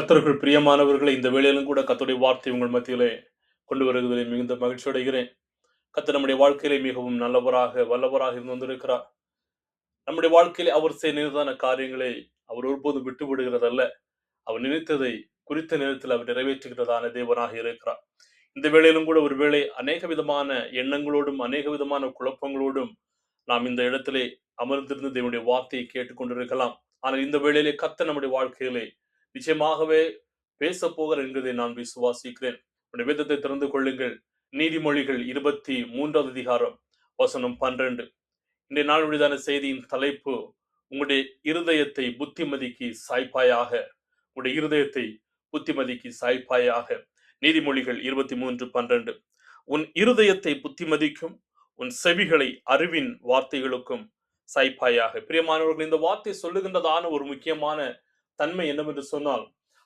கர்த்தருக்குள் பிரியமானவர்களை இந்த வேளையிலும் கூட கர்த்தருடைய வார்த்தை உங்கள் மத்தியிலே கொண்டு வருவதிலே மிகுந்த மகிழ்ச்சி அடைகிறேன். கர்த்தர் நம்முடைய வாழ்க்கையிலே மிகவும் நல்லவராக வல்லவராக இருந்து வந்திருக்கிறார். நம்முடைய வாழ்க்கையிலே அவர் நினைத்தான காரியங்களை அவர் ஒருபோதும் விட்டு விடுகிறதல்ல. அவர் நினைத்ததை குறித்த நேரத்தில் அவர் நிறைவேற்றுகிறதான தேவனாக இருக்கிறார். இந்த வேளையிலும் கூட ஒருவேளை அநேக விதமான எண்ணங்களோடும் அநேக விதமான குழப்பங்களோடும் நாம் இந்த இடத்திலே அமர்ந்திருந்து தேவனுடைய வார்த்தையை கேட்டுக்கொண்டிருக்கலாம். ஆனால் இந்த வேளையிலே கர்த்தர் நம்முடைய வாழ்க்கையிலே நிச்சயமாகவே பேச போகிறார் என்பதை நான் விசுவாசிக்கிறேன். உடைய வேதத்தை திறந்து கொள்ளுங்கள். நீதிமொழிகள் 23வது அதிகாரம் வசனம் 12. இன்றைய நாளுடையதான செய்தியின் தலைப்பு, உங்களுடைய இருதயத்தை புத்திமதிக்கு சாய்ப்பாயாக. உடைய இருதயத்தை புத்திமதிக்கு சாய்ப்பாயாக. நீதிமொழிகள் 23:12. உன் இருதயத்தை புத்திமதிக்கும், உன் செவிகளை அறிவின் வார்த்தைகளுக்கும் சாய்ப்பாயாக. பிரியமானவர்கள், இந்த வார்த்தை சொல்லுகின்றதான ஒரு முக்கியமான தன்மை என்னவென்று சொன்னால்,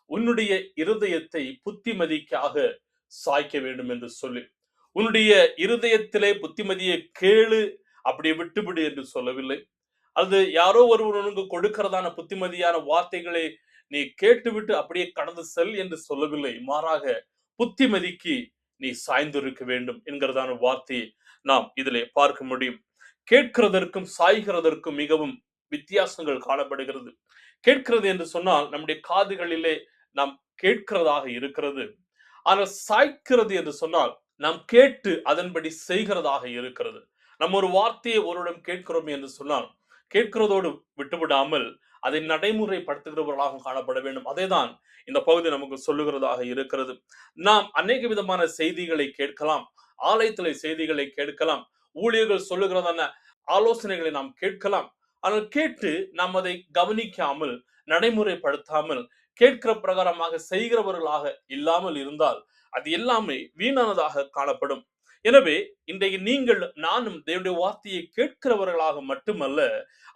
உன்னுடைய இருதயத்தை புத்திமதிக்காக சாய்க்க வேண்டும் என்று சொல்லி, உன்னுடைய இருதயத்திலே புத்திமதியை கேளு, அப்படியே விட்டுவிடு என்று சொல்லவில்லை. அது யாரோ ஒருவர் உனக்கு கொடுக்கிறதான புத்திமதியான வார்த்தைகளை நீ கேட்டுவிட்டு அப்படியே கடந்து செல் என்று சொல்லவில்லை. மாறாக புத்திமதிக்கு நீ சாய்ந்திருக்க வேண்டும் என்கிறதான வார்த்தையை நாம் இதிலே பார்க்க முடியும். கேட்கிறதற்கும் சாய்கிறதற்கும் மிகவும் வித்தியாசங்கள் காணப்படுகிறது. கேட்கிறது என்று சொன்னால் நம்முடைய காதுகளிலே நாம் கேட்கிறதாக இருக்கிறது. ஆனால் சாய்க்கிறது என்று சொன்னால் நாம் கேட்டு அதன்படி செய்கிறதாக இருக்கிறது. நம்ம ஒரு வார்த்தையை ஒருவரிடம் கேட்கிறோம் என்று சொன்னால் கேட்கிறதோடு விட்டுவிடாமல் அதை நடைமுறைப்படுத்துகிறவர்களாக காணப்பட வேண்டும். அதேதான் இந்த பகுதி நமக்கு சொல்லுகிறதாக இருக்கிறது. நாம் அநேக விதமான செய்திகளை கேட்கலாம், ஆலயத்திலே செய்திகளை கேட்கலாம், ஊழியர்கள் சொல்லுகிறதான ஆலோசனைகளை நாம் கேட்கலாம். ஆனால் கேட்டு நாம் அதை கவனிக்காமல் நடைமுறைப்படுத்தாமல் கேட்கிற பிரகாரமாக செய்கிறவர்களாக இல்லாமல் இருந்தால் அது எல்லாமே வீணானதாக காணப்படும். எனவே இன்றைக்கு நீங்கள் நானும் தேவனுடைய வார்த்தையை கேட்கிறவர்களாக மட்டுமல்ல,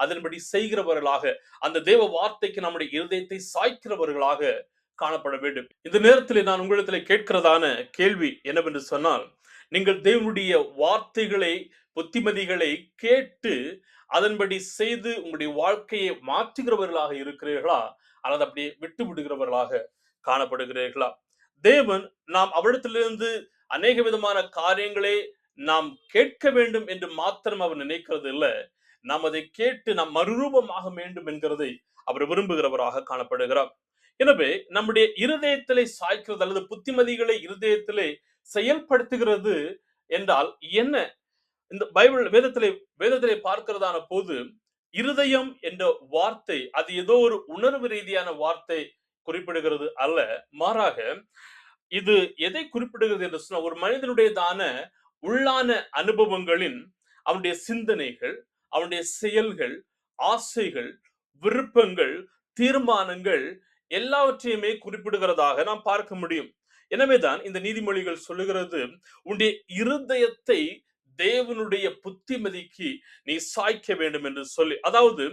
அதன்படி செய்கிறவர்களாக, அந்த தேவ வார்த்தைக்கு நம்முடைய இருதயத்தை சாய்க்கிறவர்களாக காணப்பட வேண்டும். இந்த நேரத்தில் நான் உங்களிடத்தில் கேட்கிறதான கேள்வி என்னவென்று சொன்னால், நீங்கள் தேவனுடைய வார்த்தைகளை புத்திமதிகளை கேட்டு அதன்படி செய்து உங்களுடைய வாழ்க்கையை மாற்றுகிறவர்களாக இருக்கிறீர்களா, அல்லது அப்படியே விட்டு விடுகிறவர்களாக காணப்படுகிறீர்களா? தேவன் நாம் அவரிடத்திலிருந்து அநேக விதமான காரியங்களை நாம் கேட்க வேண்டும் என்று மாத்திரம் அவர் நினைக்கிறது இல்லை. நாம் அதை கேட்டு நாம் மறுரூபமாக வேண்டும் என்கிறதை அவர் விரும்புகிறவராக காணப்படுகிறார். எனவே நம்முடைய இருதயத்திலே சாய்க்கிறது அல்லது புத்திமதிகளை இருதயத்திலே செயல்படுத்துகிறது என்றால் என்ன? இந்த பைபிள் வேதத்திலே பார்க்கிறதான போது இருதயம் என்ற வார்த்தை அது ஏதோ ஒரு உணர்வு ரீதியான வார்த்தை குறிப்பிடுகிறது அல்ல. மாறாக இது எதை குறிப்பிடுகிறது என்று சொன்னால், ஒரு மனிதனுடையதான உள்ளான அனுபவங்களின், அவனுடைய சிந்தனைகள், அவனுடைய செயல்கள், ஆசைகள், விருப்பங்கள், தீர்மானங்கள் எல்லாவற்றையுமே குறிப்பிடுகிறதாக நாம் பார்க்க முடியும். எனவேதான் இந்த நீதிமொழிகள் சொல்லுகிறது, உன்னுடைய இருதயத்தை தேவனுடைய புத்திமதிக்கு நீ சாய்க்க வேண்டும் என்று சொல்லி. அதாவது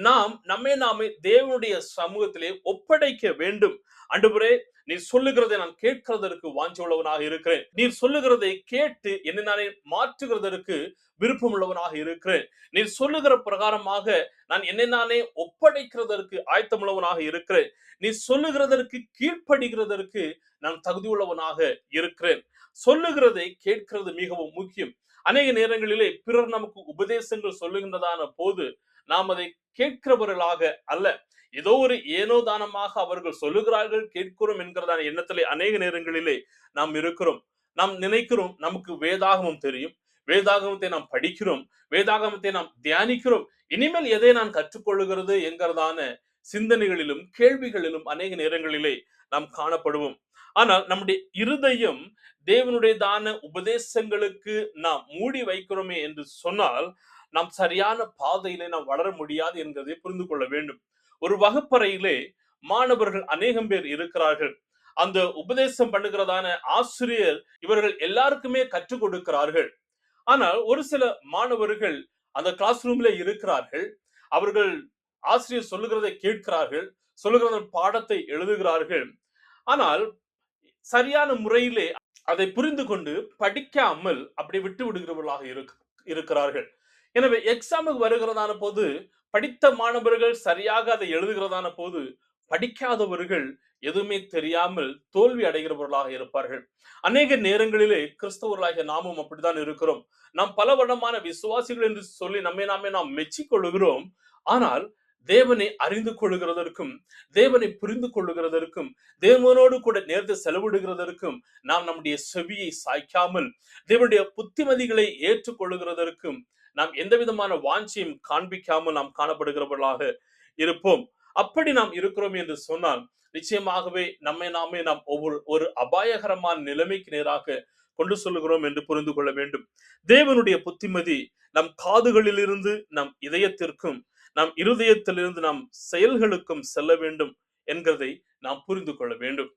நாம் நாமே தேவனுடைய சமூகத்திலே ஒப்படைக்க வேண்டும். ஆண்டவரே, நீ சொல்லுகிறதை நான் கேட்கிறதற்கு வாஞ்சை உள்ளவனாக இருக்கிறேன். நீ சொல்லுகிறதை கேட்டு என்னை நானே மாற்றுகிறதற்கு விருப்பம் உள்ளவனாக இருக்கிறேன். நீ சொல்லுகிற பிரகாரமாக நான் என்னை நானே ஒப்படைக்கிறதற்கு ஆயத்தமுள்ளவனாக இருக்கிறேன். நீ சொல்லுகிறதற்கு கீழ்ப்படுகிறதற்கு நான் தகுதி உள்ளவனாக இருக்கிறேன். சொல்லுகிறதை கேட்கிறது மிகவும் முக்கியம். அநேக நேரங்களிலே பிறர் நமக்கு உபதேசங்கள் சொல்லுகின்றதான போது நாம் அதை கேட்கிறவர்களாக அல்ல, ஏதோ ஒரு ஏனோ தானமாக அவர்கள் சொல்லுகிறார்கள் கேட்கிறோம் என்கிறதான எண்ணத்திலே அநேக நேரங்களிலே நாம் இருக்கிறோம். நாம் நினைக்கிறோம் நமக்கு வேதாகமம் தெரியும், வேதாகமத்தை நாம் படிக்கிறோம், வேதாகமத்தை நாம் தியானிக்கிறோம், இனிமேல் எதை நான் கற்றுக்கொள்ளுகிறது என்கிறதான சிந்தனைகளிலும் கேள்விகளிலும் அநேக நேரங்களிலே நாம் காணப்படுவோம். ஆனால் நம்முடைய இருதயம் தேவனுடையதான உபதேசங்களுக்கு நாம் மூடி வைக்கிறோமே என்று சொன்னால் நாம் சரியான பாதையிலே நாம் வளர முடியாது என்கிறதை புரிந்து கொள்ள வேண்டும். ஒரு வகுப்பறையிலே மாணவர்கள் அநேகம் பேர் இருக்கிறார்கள். அந்த உபதேசம் பண்ணுகிறதான ஆசிரியர் இவர்கள் எல்லாருக்குமே கற்றுக் கொடுக்கிறார்கள். ஆனால் ஒரு சில மாணவர்கள் அந்த கிளாஸ் ரூம்ல இருக்கிறார்கள். அவர்கள் ஆசிரியர் சொல்லுகிறதை கேட்கிறார்கள், சொல்லுகிற பாடத்தை எழுதுகிறார்கள். ஆனால் சரியான முறையிலே அதை புரிந்து கொண்டு படிக்காமல் அப்படி விட்டு விடுகிறவர்களாக இருக்கிறார்கள். எனவே எக்ஸாமுக்கு வருகிறதான போது படித்த மாணவர்கள் சரியாக அதை எழுதுகிறதான போது படிக்காதவர்கள் எதுவுமே தெரியாமல் தோல்வி அடைகிறவர்களாக இருப்பார்கள். அநேக நேரங்களிலே கிறிஸ்தவர்களாகிய நாமும் அப்படித்தான் இருக்கிறோம். நாம் பல வருடமான விசுவாசிகள் என்று சொல்லி நம்மை நாமே நாம் மெச்சிக் கொள்ளுகிறோம். ஆனால் தேவனை அறிந்து கொள்ளுகிறதற்கும், தேவனை புரிந்து கொள்ளுகிறதற்கும், தேவனோடு கூட நேரத்தை செலவிடுகிறதற்கும் நாம் நம்முடைய செவியை சாய்க்காமல், தேவனுடைய புத்திமதிகளை ஏற்றுக்கொள்ளுகிறதற்கும் நாம் எந்த விதமான வாஞ்சியும் காண்பிக்காமல் நாம் காணப்படுகிறவர்களாக இருப்போம். அப்படி நாம் இருக்கிறோம் என்று சொன்னால் நிச்சயமாகவே நம்மை நாமே நாம் ஒரு அபாயகரமான நிலைமைக்கு நேராக கொண்டு சொல்லுகிறோம் என்று புரிந்து கொள்ள வேண்டும். தேவனுடைய புத்திமதி நம் காதுகளிலிருந்து நம் இதயத்திற்கும், நம் இருதயத்திலிருந்து நம் செயல்களுக்கும் செல்ல வேண்டும் என்கிறதை நாம் புரிந்து கொள்ள வேண்டும்.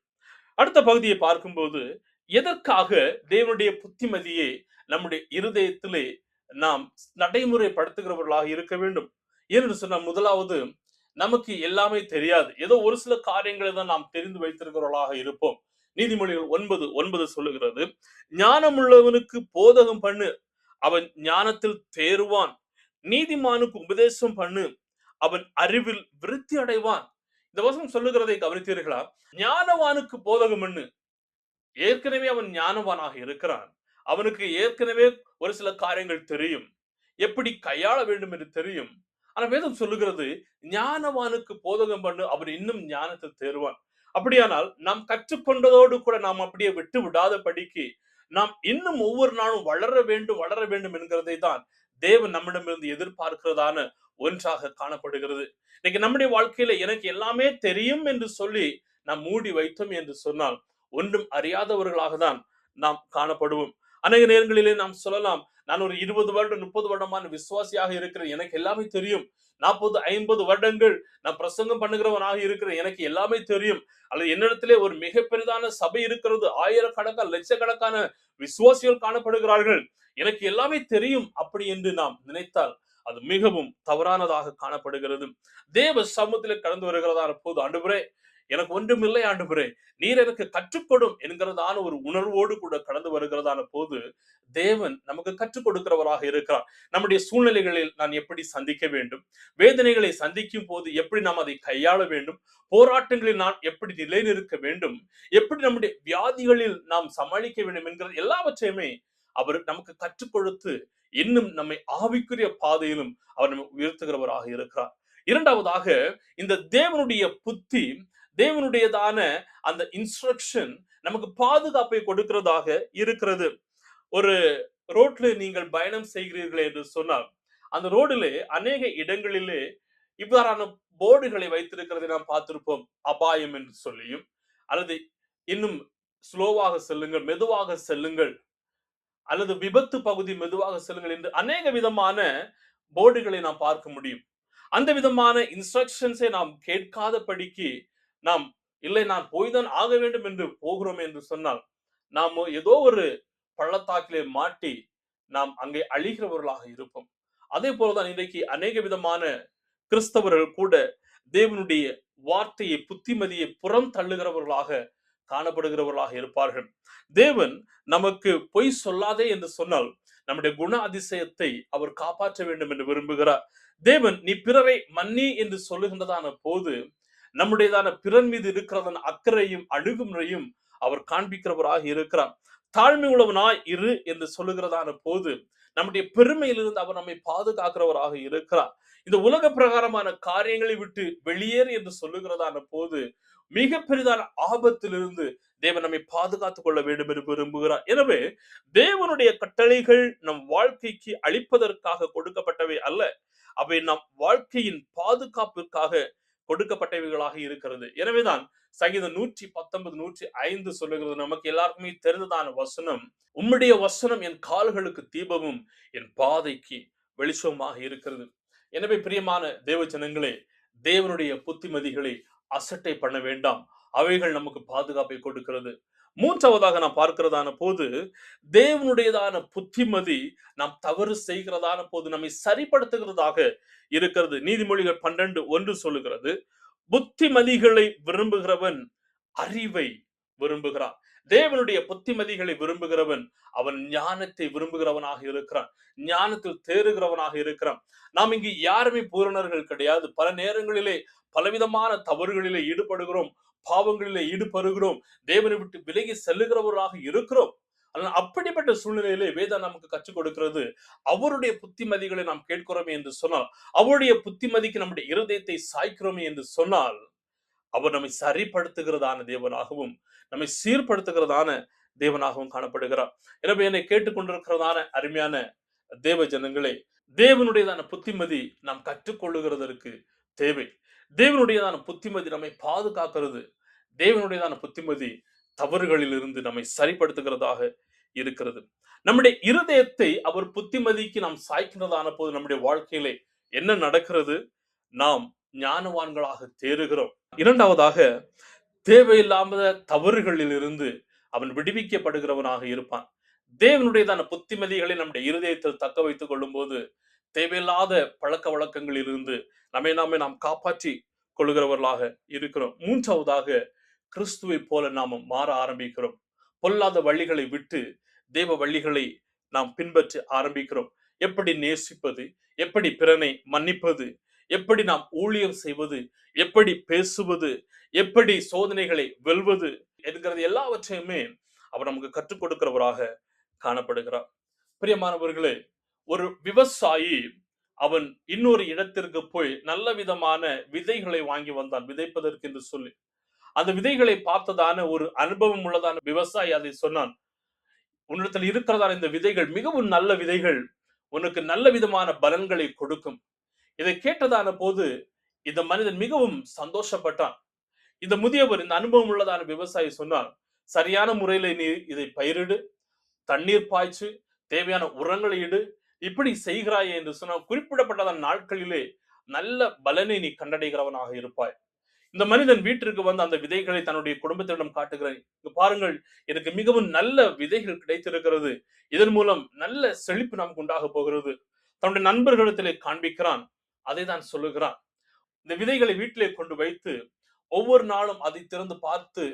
அடுத்த பகுதியை பார்க்கும்போது, எதற்காக தேவனுடைய புத்திமதியை நம்முடைய இருதயத்திலே நாம் நடைமுறைப்படுத்துகிறவர்களாக இருக்க வேண்டும் என்று சொன்னால், முதலாவது நமக்கு எல்லாமே தெரியாது. ஏதோ ஒரு சில காரியங்களை தான் நாம் தெரிந்து வைத்திருக்கிறவர்களாக இருப்போம். நீதிமொழிகள் 9:9 சொல்லுகிறது, ஞானமுள்ளவனுக்கு போதகம் பண்ணு, அவன் ஞானத்தில் தேறுவான். நீதிமானுக்கு உபதேசம் பண்ணு, அவன் அறிவில் விருத்தி அடைவான். இந்த வசனம் சொல்லுகிறதை கவனித்தீர்களா? ஞானவானுக்கு போதகம் பண்ணு. ஏற்கனவே அவன் ஞானவானாக இருக்கிறான். அவனுக்கு ஏற்கனவே ஒரு சில காரியங்கள் தெரியும், எப்படி கையாள வேண்டும் என்று தெரியும். ஆனா வேதம் சொல்லுகிறது, ஞானவானுக்கு போதகம் பண்ணு, அவன் இன்னும் ஞானத்தில் தேறுவான். அப்படியானால் நாம் கற்றுக்கொண்டதோடு கூட நாம் அப்படியே விட்டு விடாத படிக்கு நாம் இன்னும் ஒவ்வொரு நாளும் வளர வேண்டும் என்கிறதை தான் தேவன் நம்மிடமிருந்து எதிர்பார்க்கிறதான ஒன்றாக காணப்படுகிறது. இன்னைக்கு நம்முடைய வாழ்க்கையில எனக்கு எல்லாமே தெரியும் என்று சொல்லி நாம் மூடி வைத்தோம் என்று சொன்னால் ஒன்றும் அறியாதவர்களாக தான் நாம் காணப்படுவோம். அநேக நேரங்களிலே நாம் சொல்லலாம், நான் ஒரு 20 வருடம் 30 வருடமான விசுவாசியாக இருக்கிறேன், எனக்கு எல்லாமே தெரியும். 40-50 வருடங்கள் நான் பிரசங்கம் பண்ணுகிறவனாக இருக்கிறேன், எனக்கு எல்லாமே தெரியும். அல்லது என்னிடத்திலே ஒரு மிக பெரிதான சபை இருக்கிறது, ஆயிரக்கணக்கான லட்சக்கணக்கான விசுவாசிகள் காணப்படுகிறார்கள், எனக்கு எல்லாமே தெரியும் அப்படி என்று நாம் நினைத்தால் அது மிகவும் தவறானதாக காணப்படுகிறது. தேவ சமூகத்திலே கடந்து வருகிறதான போது, ஆண்டவரே எனக்கு ஒன்றும் இல்லை ஆண்டவரே, நீர் எனக்கு கற்றுக்கொடும் என்கிறதான ஒரு உணர்வோடு கூட கடந்து வருகிறதான போது தேவன் நமக்கு கற்றுக் கொடுக்கிறவராக இருக்கிறார். நம்முடைய சூழ்நிலைகளில் நான் எப்படி சந்திக்க வேண்டும், வேதனைகளை சந்திக்கும் போது எப்படி நாம் அதை கையாள வேண்டும், போராட்டங்களில் நான் எப்படி நிலைநிற்க வேண்டும், எப்படி நம்முடைய வியாதிகளில் நாம் சமாளிக்க வேண்டும் என்கிற எல்லாவற்றையுமே அவர் நமக்கு கற்றுக் கொடுத்து இன்னும் நம்மை ஆவிக்குரிய பாதையிலும் அவர் நம்மை உயர்த்துகிறவராக இருக்கிறார். இரண்டாவதாக, இந்த தேவனுடைய புத்தி, தேவனுடையதான அந்த இன்ஸ்ட்ரக்ஷன் நமக்கு பாதுகாப்பை கொடுக்கிறதாக இருக்கிறது. ஒரு ரோட்ல நீங்கள் பயணம் செய்கிறீர்கள் என்று சொன்னால், அந்த ரோடிலே அநேக இடங்களிலே இவ்வாறான போர்டுகளை வைத்திருக்கிறதை நாம் பார்த்திருப்போம். அபாயம் என்று சொல்லியும், அல்லது இன்னும் ஸ்லோவாக செல்லுங்கள், மெதுவாக செல்லுங்கள், அல்லது விபத்து பகுதி மெதுவாக செல்லுங்கள் என்று அநேக விதமான போர்டுகளை நாம் பார்க்க முடியும். அந்த விதமான இன்ஸ்ட்ரக்ஷன்ஸை நாம் கேட்காதபடிக்கு நாம் இல்லை நான் போய்தான் ஆக வேண்டும் என்று போகிறோம் என்று சொன்னால் நாம் ஏதோ ஒரு பள்ளத்தாக்கிலே மாட்டி நாம் அங்கே அழிகிறவர்களாக இருப்போம். அதே போலதான் இன்றைக்கு அநேக விதமான கிறிஸ்தவர்கள் கூட தேவனுடைய வார்த்தையை, புத்திமதியை புறம் தள்ளுகிறவர்களாக காணப்படுகிறவர்களாக இருப்பார்கள். தேவன் நமக்கு பொய் சொல்லாதே என்று சொன்னால் நம்முடைய குண அதிசயத்தை அவர் காப்பாற்ற வேண்டும் என்று விரும்புகிறார். தேவன் நீ பிறரை மன்னி என்று சொல்லுகின்றதான போது நம்முடையதான பிறன் மீது இருக்கிறதான அக்கறையும் அணுகுமுறையும் அவர் காண்பிக்கிறவராக இருக்கிறார். தாழ்மை உள்ளவனாய் இரு என்று சொல்லுகிறதான போது நம்முடைய பெருமையிலிருந்து அவர் நம்மை பாதுகாக்கிறவராக இருக்கிறார். இந்த உலக பிரகாரமான காரியங்களை விட்டு வெளியேறு என்று சொல்லுகிறதான போது மிக பெரிதான ஆபத்திலிருந்து தேவன் நம்மை பாதுகாத்துக் கொள்ள வேண்டும் என்று விரும்புகிறார். எனவே தேவனுடைய கட்டளைகள் நம் வாழ்க்கைக்கு அளிப்பதற்காக கொடுக்கப்பட்டவை அல்ல, அவை நம் வாழ்க்கையின் பாதுகாப்பிற்காக கொடுக்கப்பட்டவைகளாக இருக்கிறது. எனவேதான் சங்கீதம் 119:105 சொல்லுகிறது, நமக்கு எல்லாருக்குமே தெரிந்ததான வசனம், உம்முடைய வசனம் என் கால்களுக்கு தீபமும் என் பாதைக்கு வெளிச்சமாக இருக்கிறது. எனவே பிரியமான தேவ ஜனங்களே, தேவனுடைய புத்திமதிகளை அசட்டை பண்ண வேண்டாம், அவைகள் நமக்கு பாதுகாப்பை கொடுக்கிறது. மூன்றாவதாக நாம் பார்க்கிறதான போது, தேவனுடையதான புத்திமதி நாம் தவறு செய்கிறதான போது நம்மை சரிப்படுத்துகிறதாக இருக்கிறது. நீதிமொழிகள் 12:1 சொல்லுகிறது, புத்திமதிகளை விரும்புகிறவன் அறிவை விரும்புகிறான். தேவனுடைய புத்திமதிகளை விரும்புகிறவன் அவன் ஞானத்தை விரும்புகிறவனாக இருக்கிறான். ஞானத்தில் தேறுகிறவனாக இருக்கிறான். நாம் இங்கு யாருமே பூரணர்கள் கிடையாது. பல நேரங்களிலே பலவிதமான தவறுகளிலே ஈடுபடுகிறோம், பாவங்களிலே ஈடுபடுகிறோம், தேவனை விட்டு விலகி செல்லுகிறவர்களாக இருக்கிறோம். ஆனால் அப்படிப்பட்ட சூழ்நிலையிலே வேதம் நமக்கு கற்றுக் கொடுக்கிறது, அவருடைய புத்திமதிகளை நாம் கேட்கிறோமே என்று சொன்னால், அவருடைய புத்திமதிக்கு நம்முடைய இருதயத்தை சாய்க்கிறோமே என்று சொன்னால், அவர் நம்மை சரிப்படுத்துகிறதான தேவனாகவும் நம்மை சீர்படுத்துகிறதான தேவனாகவும் காணப்படுகிறார். எனவே என்னை கேட்டுக்கொண்டிருக்கிறதான அருமையான தேவ ஜனங்களே, தேவனுடையதான புத்திமதி நாம் கற்றுக்கொள்ளுகிறதற்கு தேவை. தேவனுடையதான புத்திமதி நம்மை பாதுகாக்கிறது. தேவனுடையதான புத்திமதி தவறுகளில் இருந்து நம்மை சரிப்படுத்துகிறதாக இருக்கிறது. நம்முடைய இருதயத்தை அவர் புத்திமதிக்கு நாம் சாய்க்கிறதான போது நம்முடைய வாழ்க்கையிலே என்ன நடக்கிறது? நாம் ஞானவான்களாக தேறுகிறோம். இரண்டாவதாக, தேவையில்லாத தவறுகளில் இருந்து அவன் விடுவிக்கப்படுகிறவனாக இருப்பான். தேவனுடையதான புத்திமதிகளை நம்முடைய இருதயத்தில் தக்க வைத்துக் கொள்ளும் போது தேவையில்லாத பழக்க வழக்கங்களில் இருந்து நாமே நாம் காப்பாற்றி கொள்கிறவர்களாக இருக்கிறோம். மூன்றாவதாக, கிறிஸ்துவை போல நாம மாற ஆரம்பிக்கிறோம். பொல்லாத வழிகளை விட்டு தேவ வழிகளை நாம் பின்பற்ற ஆரம்பிக்கிறோம். எப்படி நேசிப்பது, எப்படி பிறனை மன்னிப்பது, எப்படி நாம் ஊழியம் செய்வது, எப்படி பேசுவது, எப்படி சோதனைகளை வெல்வது என்கிறது எல்லாவற்றையுமே அவர் நமக்கு கற்றுக் கொடுக்கிறவராக காணப்படுகிறார். பிரியமானவர்களே, ஒரு விவசாயி அவன் இன்னொரு இடத்திற்கு போய் நல்ல விதமான விதைகளை வாங்கி வந்தான் விதைப்பதற்கு என்று சொல்லி. அந்த விதைகளை பார்த்ததான ஒரு அனுபவம் உள்ளதான விவசாயி அதை சொன்னான், உன்னிடத்தில் இருக்கிறதான இந்த விதைகள் மிகவும் நல்ல விதைகள், உனக்கு நல்ல விதமான பலன்களை கொடுக்கும். இதை கேட்டதான போது இந்த மனிதன் மிகவும் சந்தோஷப்பட்டான். இந்த முதியவர், இந்த அனுபவம் உள்ளதான விவசாயி சொன்னார், சரியான முறையில நீ இதை பயிரிடு, தண்ணீர் பாய்ச்சு, தேவையான உரங்களை இடு, இப்படி செய்கிறாயே என்று சொன்னால் குறிப்பிடப்பட்டதான நாட்களிலே நல்ல பலனை நீ கண்டடைகிறவனாக இருப்பாய். இந்த மனிதன் வீட்டிற்கு வந்து அந்த விதைகளை தன்னுடைய குடும்பத்திடம் காட்டுகிறான். இங்க பாருங்கள், எனக்கு மிகவும் நல்ல விதைகள் கிடைத்திருக்கிறது, இதன் மூலம் நல்ல செழிப்பு நமக்கு உண்டாக போகிறது. தன்னுடைய நண்பர்களிடத்திலே காண்பிக்கிறான், அதை தான் சொல்லுகிறான். இந்த விதைகளை வீட்டிலே கொண்டு வைத்து ஒவ்வொரு நாளும் அதை திறந்து பார்த்து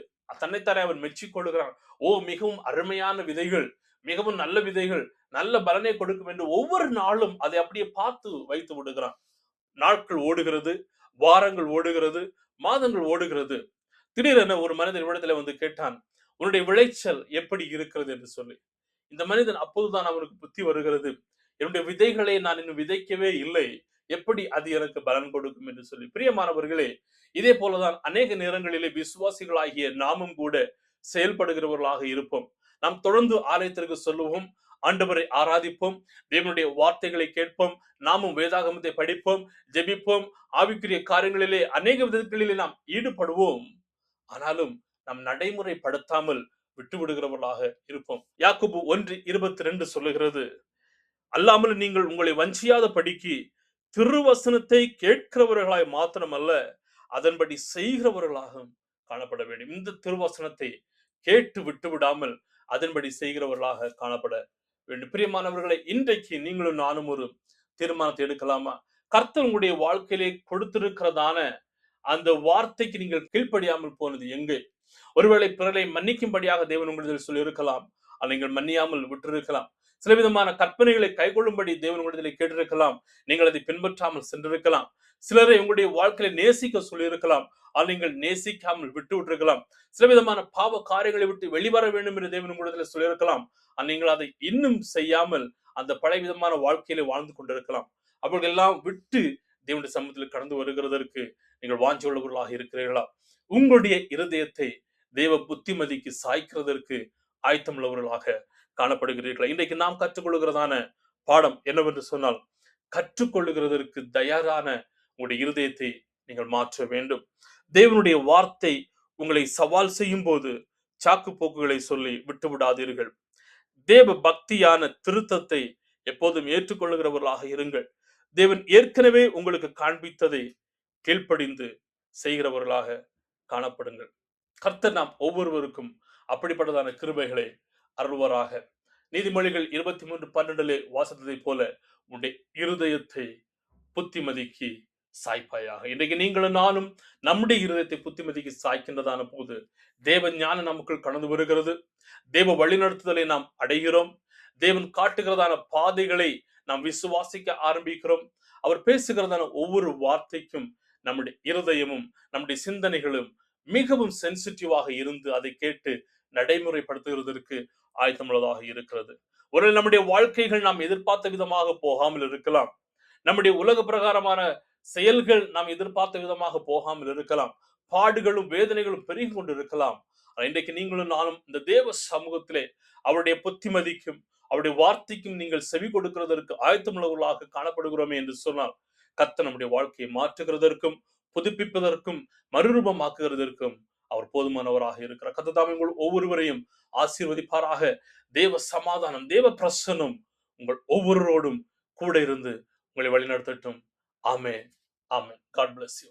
தன்னைத்தானே அவன் மெச்சிக் கொள்ளுகிறான். ஓ, மிகவும் அருமையான விதைகள், மிகவும் நல்ல விதைகள், நல்ல பலனை கொடுக்கும் என்று ஒவ்வொரு நாளும் அதை அப்படியே பார்த்து வைத்து விடுகிறான். நாட்கள் ஓடுகிறது, வாரங்கள் ஓடுகிறது, மாதங்கள் ஓடுகிறது. திடீரென ஒரு மனிதன் இடத்துல வந்து கேட்டான், உன்னுடைய விளைச்சல் எப்படி இருக்கிறது என்று சொல்லி. இந்த மனிதன் அப்போதுதான் அவனுக்கு புத்தி வருகிறது, என்னுடைய விதைகளை நான் இன்னும் விதைக்கவே இல்லை, எப்படி அது எனக்கு பலன் கொடுக்கும் என்று சொல்லி. பிரியமானவர்களே, இதே போலதான் அநேக நேரங்களிலே விசுவாசிகளாகிய நாமும் கூட செயல்படுகிறவர்களாக இருப்போம். நாம் தொடர்ந்து ஆலயத்திற்கு சொல்லுவோம், ஆண்டவரை ஆராதிப்போம், தேவனுடைய வார்த்தைகளை கேட்போம், நாமும் வேதாகமத்தை படிப்போம், ஜெபிப்போம், ஆவிக்குரிய காரியங்களிலே அநேக விதங்களிலே நாம் ஈடுபடுவோம். ஆனாலும் நாம் நடைமுறைப்படுத்தாமல் விட்டு விடுகிறவர்களாக இருப்போம். யாக்கோபு 1:22 சொல்லுகிறது, அல்லாமல் நீங்கள் உங்களை வஞ்சியாத படிக்கு திருவசனத்தை கேட்கிறவர்களாய் மாத்திரமல்ல, அதன்படி செய்கிறவர்களாக காணப்பட வேண்டும். இந்த திருவசனத்தை கேட்டு விட்டு விடாமல் அதன்படி செய்கிறவர்களாக காணப்பட வேண்டும். பிரியமானவர்களை, இன்றைக்கு நீங்களும் நானும் ஒரு தீர்மானத்தை எடுக்கலாமா? கர்த்தர் உங்களுடைய வாழ்க்கையிலே கொடுத்திருக்கிறதான அந்த வார்த்தைக்கு நீங்கள் கீழ்ப்படியாமல் போனது எங்கே? ஒருவேளை பிறரை மன்னிக்கும்படியாக தேவன் உங்களிடத்தில் சொல்லி இருக்கலாம், அதை நீங்கள் மன்னியாமல் விட்டிருக்கலாம். சில விதமான கற்பனைகளை கைகொள்ளும்படி தேவன் உங்களிடத்தில் கேட்டிருக்கலாம், நீங்கள் அதை பின்பற்றாமல் சென்றிருக்கலாம். சிலரை உங்களுடைய வாழ்க்கையில நேசிக்க சொல்லி இருக்கலாம், அதை நீங்கள் நேசிக்காமல் விட்டு விட்டிருக்கலாம். சில விதமான பாவ காரியங்களை விட்டு வெளிவர வேண்டும் என்று தேவன் உங்களிடத்தில் சொல்லியிருக்கலாம், நீங்கள் அதை இன்னும் செய்யாமல் அந்த பழைய விதமான வாழ்க்கையில வாழ்ந்து கொண்டிருக்கலாம். அவர்கள் எல்லாம் விட்டு தேவனுடைய சமூகத்தில் கடந்து வருகிறதற்கு நீங்கள் வாஞ்சி உள்ளவர்களாக இருக்கிறீர்களா? உங்களுடைய இருதயத்தை தேவ புத்திமதிக்கு சாய்க்கிறதற்கு ஆயத்தமுள்ளவர்களாக காணப்படுகிறீர்களா? இன்றைக்கு நாம் கற்றுக்கொள்கிறதான பாடம் என்னவென்று சொன்னால், கற்றுக்கொள்ளுகிறதற்கு தயாரான உங்களுடைய இருதயத்தை நீங்கள் மாற்ற வேண்டும். தேவனுடைய வார்த்தை உங்களை சவால் செய்யும் போது சாக்கு போக்குகளை சொல்லி விட்டு விடாதீர்கள். தேவ பக்தியான திருத்தத்தை எப்போதும் ஏற்றுக்கொள்ளுகிறவர்களாக இருங்கள். தேவன் ஏற்கனவே உங்களுக்கு காண்பித்ததை கீழ்ப்படிந்து செய்கிறவர்களாக காணப்படுங்கள். கர்த்தர் நாம் ஒவ்வொருவருக்கும் அப்படிப்பட்டதான கிருபைகளை அருள்வாராக. நீதிமொழிகள் 23:12 வாசித்ததை போல உன்னுடைய இருதயத்தை புத்திமதிக்கு சாய்ப்பாயாக. இன்றைக்கு நீங்களும் நானும் நம்முடைய இருதயத்தை புத்திமதிக்கு சாய்க்கின்றதான போது தேவ ஞானம் நமக்குள் கடந்து வருகிறது. தேவ வழிநடத்துதலை நாம் அடைகிறோம். தேவன் காட்டுகிறதான பாதைகளை நாம் விசுவாசிக்க ஆரம்பிக்கிறோம். அவர் பேசுகிறதான ஒவ்வொரு வார்த்தைக்கும் நம்முடைய இருதயமும் நம்முடைய சிந்தனைகளும் மிகவும் சென்சிட்டிவாக இருந்து அதை கேட்டு நடைமுறைப்படுத்துகிறதற்கு ஆயத்தமுள்ளதாக இருக்கிறது. ஒரு நம்முடைய வாழ்க்கைகள் நாம் எதிர்பார்த்த விதமாக போகாமல் இருக்கலாம். நம்முடைய உலக பிரகாரமான செயல்கள் நாம் எதிர்பார்த்த விதமாக போகாமல் இருக்கலாம். பாடுகளும் வேதனைகளும் பெருகி கொண்டு இருக்கலாம். இன்றைக்கு நீங்களும் நானும் இந்த தேவ சமூகத்திலே அவருடைய புத்திமதிக்கும் அவருடைய வார்த்தைக்கும் நீங்கள் செவி கொடுக்கிறதற்கு ஆயத்தமுள்ளவர்களாக காணப்படுகிறோமே என்று சொன்னால் கர்த்தர் நம்முடைய வாழ்க்கையை மாற்றுகிறதற்கும் புதுப்பிப்பதற்கும் மறுரூபமாக்குகிறதற்கும் அவர் போதுமானவராக இருக்கிறார். கர்த்தர் தாமே உங்கள் ஒவ்வொருவரையும் ஆசீர்வதிப்பாராக. தேவ சமாதானம், தேவ பிரசன்னம் உங்கள் ஒவ்வொருவரோடும் கூட இருந்து உங்களை வழிநடத்தட்டும். ஆமென். ஆமென். God bless you.